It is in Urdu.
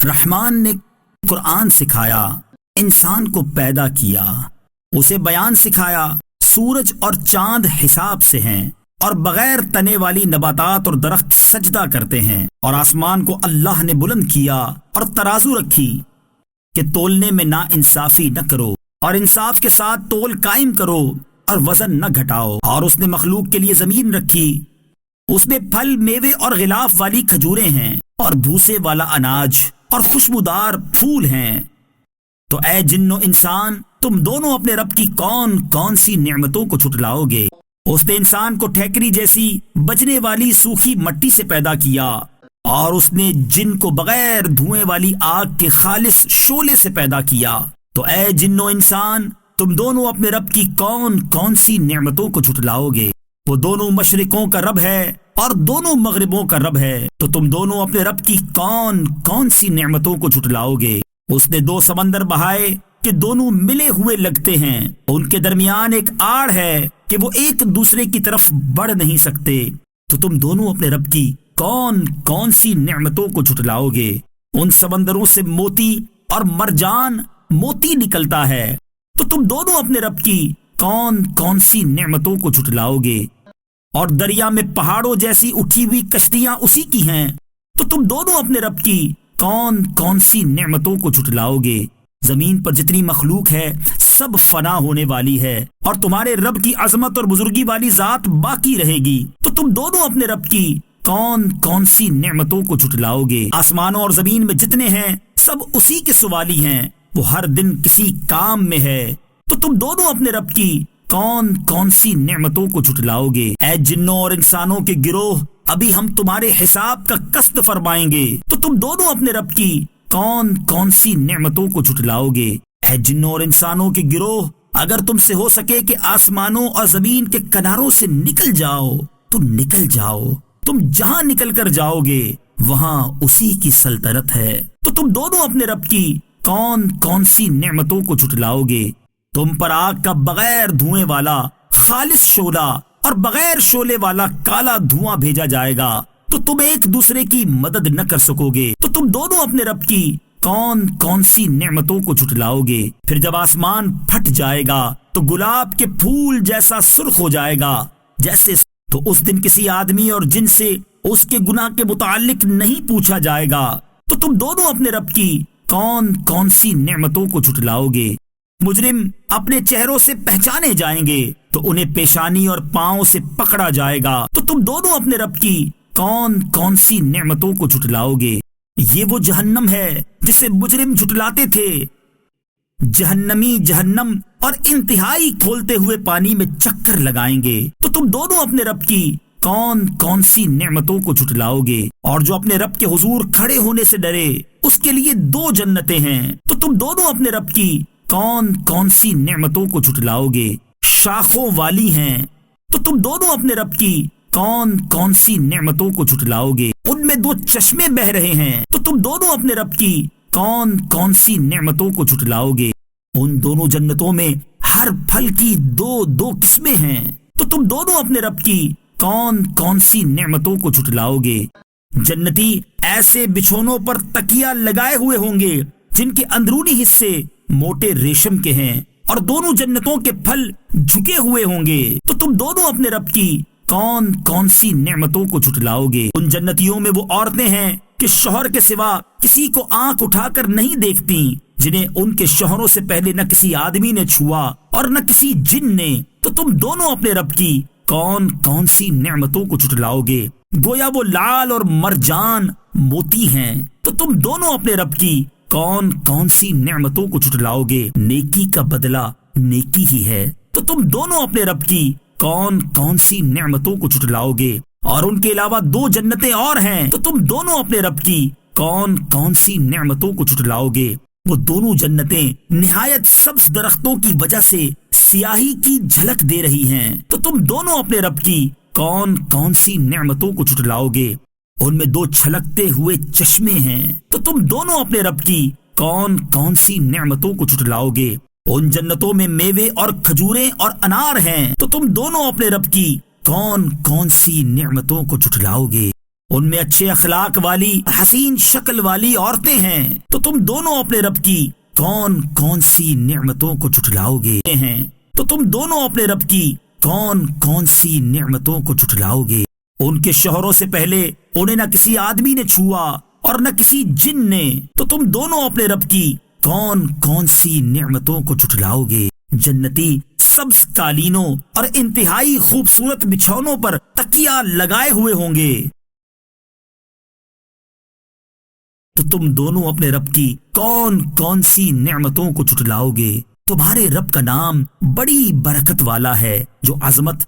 رحمان نے قرآن سکھایا، انسان کو پیدا کیا، اسے بیان سکھایا۔ سورج اور چاند حساب سے ہیں، اور بغیر تنے والی نباتات اور درخت سجدہ کرتے ہیں، اور آسمان کو اللہ نے بلند کیا اور ترازو رکھی کہ تولنے میں نا انصافی نہ کرو، اور انصاف کے ساتھ تول قائم کرو اور وزن نہ گھٹاؤ۔ اور اس نے مخلوق کے لیے زمین رکھی، اس میں پھل، میوے اور غلاف والی کھجوریں ہیں، اور بھوسے والا اناج اور خوشبودار پھول ہیں۔ تو اے جن و انسان، تم دونوں اپنے رب کی کون کون سی نعمتوں کو جھٹلاؤ گے؟ اس نے انسان کو ٹھیکری جیسی بجنے والی سوکھی مٹی سے پیدا کیا، اور اس نے جن کو بغیر دھوئیں والی آگ کے خالص شعلے سے پیدا کیا۔ تو اے جن و انسان، تم دونوں اپنے رب کی کون کون سی نعمتوں کو جھٹلاؤ گے؟ وہ دونوں مشرقوں کا رب ہے اور دونوں مغربوں کا رب ہے، تو تم دونوں اپنے رب کی کون کون سی نعمتوں کو جھٹلاؤ گے؟ اس نے دو سمندر بہائے کہ دونوں ملے ہوئے لگتے ہیں، ان کے درمیان ایک آڑ ہے کہ وہ ایک دوسرے کی طرف بڑھ نہیں سکتے، تو تم دونوں اپنے رب کی کون کون سی نعمتوں کو جھٹلاؤ گے؟ ان سمندروں سے موتی اور مرجان موتی نکلتا ہے، تو تم دونوں اپنے رب کی کون کون سی نعمتوں کو جھٹلاؤ گے؟ اور دریا میں پہاڑوں جیسی اٹھی ہوئی کشتیاں اسی کی ہیں، تو تم دونوں اپنے رب کی کون کون سی نعمتوں کو جھٹلاؤ گے؟ زمین پر جتنی مخلوق ہے سب فنا ہونے والی ہے، اور تمہارے رب کی عظمت اور بزرگی والی ذات باقی رہے گی، تو تم دونوں اپنے رب کی کون کون سی نعمتوں کو جھٹلاؤ گے؟ آسمانوں اور زمین میں جتنے ہیں سب اسی کے سوالی ہیں، وہ ہر دن کسی کام میں ہے، تو تم دونوں اپنے رب کی کون کون سی نعمتوں کو جھٹلاؤ گے؟ اے جنوں اور انسانوں کے گروہ، ابھی ہم تمہارے حساب کا قسط فرمائیں گے، تو تم دونوں اپنے رب کی کون کون سی نعمتوں کو جھٹلاؤ گے؟ اے جنوں اور انسانوں کے گروہ، اگر تم سے ہو سکے کہ آسمانوں اور زمین کے کناروں سے نکل جاؤ تو نکل جاؤ، تم جہاں نکل کر جاؤ گے وہاں اسی کی سلطنت ہے، تو تم دونوں اپنے رب کی کون کون سی نعمتوں کو جھٹلاؤ گے؟ تم پر آگ کا بغیر دھوئیں والا خالص شعلہ اور بغیر شعلے والا کالا دھواں بھیجا جائے گا، تو تم ایک دوسرے کی مدد نہ کر سکو گے، تو تم دونوں اپنے رب کی کون کون سی نعمتوں کو جھٹلاؤ گے؟ پھر جب آسمان پھٹ جائے گا تو گلاب کے پھول جیسا سرخ ہو جائے گا جیسے، تو اس دن کسی آدمی اور جن سے اس کے گناہ کے متعلق نہیں پوچھا جائے گا، تو تم دونوں اپنے رب کی کون کون سی نعمتوں کو جھٹلاؤ گے؟ مجرم اپنے چہروں سے پہچانے جائیں گے تو انہیں پیشانی اور پاؤں سے پکڑا جائے گا، تو تم دونوں اپنے رب کی کون کون سی نعمتوں کو جھٹلاؤ گے؟ یہ وہ جہنم ہے جسے مجرم جھٹلاتے تھے، جہنمی جہنم اور انتہائی کھولتے ہوئے پانی میں چکر لگائیں گے، تو تم دونوں اپنے رب کی کون کون سی نعمتوں کو جھٹلاؤ گے؟ اور جو اپنے رب کے حضور کھڑے ہونے سے ڈرے اس کے لیے دو جنتیں ہیں، تو تم دونوں اپنے رب کی کون کون سی نعمتوں کو جھٹلاؤ گے؟ شاخوں والی ہیں، تو تم دونوں اپنے رب کی کون کون سی نعمتوں کو جھٹلاؤ گے؟ ان میں دو چشمے بہ رہے ہیں، تو تم دونوں اپنے رب کی کون کون سی نعمتوں کو جھٹلاؤ گے؟ ان دونوں جنتوں میں ہر پھل کی دو دو قسمیں ہیں، تو تم دونوں اپنے رب کی کون کون سی نعمتوں کو جھٹلاؤ گے؟ جنتی ایسے بچھونوں پر تکیہ لگائے ہوئے ہوں گے جن کے اندرونی حصے موٹے ریشم کے ہیں، اور دونوں جنتوں کے پھل جھکے ہوئے ہوں گے، تو تم دونوں اپنے رب کی کون کون سی نعمتوں کو جھٹلاؤ گے؟ ان جنتیوں میں وہ عورتیں ہیں کہ شوہر کے سوا کسی کو آنکھ اٹھا کر نہیں دیکھتی، جنہیں ان کے شوہروں سے پہلے نہ کسی آدمی نے چھوا اور نہ کسی جن نے، تو تم دونوں اپنے رب کی کون کون سی نعمتوں کو جھٹلاؤ گے؟ گویا وہ لال اور مرجان موتی ہیں، تو تم دونوں اپنے رب کی کون کون سی نعمتوں کو جھٹلاؤ گے؟ نیکی کا بدلہ نیکی ہی ہے، تو تم دونوں اپنے رب کی کون کون سی نعمتوں کو جھٹلاؤ گے؟ اور ان کے علاوہ دو جنتیں اور ہیں، تو تم دونوں اپنے رب کی کون کون سی نعمتوں کو جھٹلاؤ گے؟ وہ دونوں جنتیں نہایت سبز درختوں کی وجہ سے سیاہی کی جھلک دے رہی ہیں، تو تم دونوں اپنے رب کی کون کون سی نعمتوں کو جھٹلاؤ گے؟ ان میں دو چھلکتے ہوئے چشمے ہیں، تو تم دونوں اپنے رب کی کون کون سی نعمتوں کو جھٹلاؤ گے؟ ان جنتوں میں میوے اور کھجوریں اور انار ہیں، تو تم دونوں اپنے رب کی کون کون سی نعمتوں کو جھٹلاؤ گے؟ ان میں اچھے اخلاق والی حسین شکل والی عورتیں ہیں، تو تم دونوں اپنے رب کی کون کون سی نعمتوں کو جھٹلاؤ گے تو تم دونوں اپنے رب کی کون کون سی نعمتوں کو جھٹلاؤ گے؟ ان کے شوہروں سے پہلے انہیں نہ کسی آدمی نے چھوا اور نہ کسی جن نے، تو تم دونوں اپنے رب کی کون کون سی نعمتوں کو جھٹلاؤ گے؟ جنتی سبز قالینوں اور انتہائی خوبصورت بچھونوں پر تکیہ لگائے ہوئے ہوں گے، تو تم دونوں اپنے رب کی کون کون سی نعمتوں کو جھٹلاؤ گے؟ تمہارے رب کا نام بڑی برکت والا ہے، جو عظمت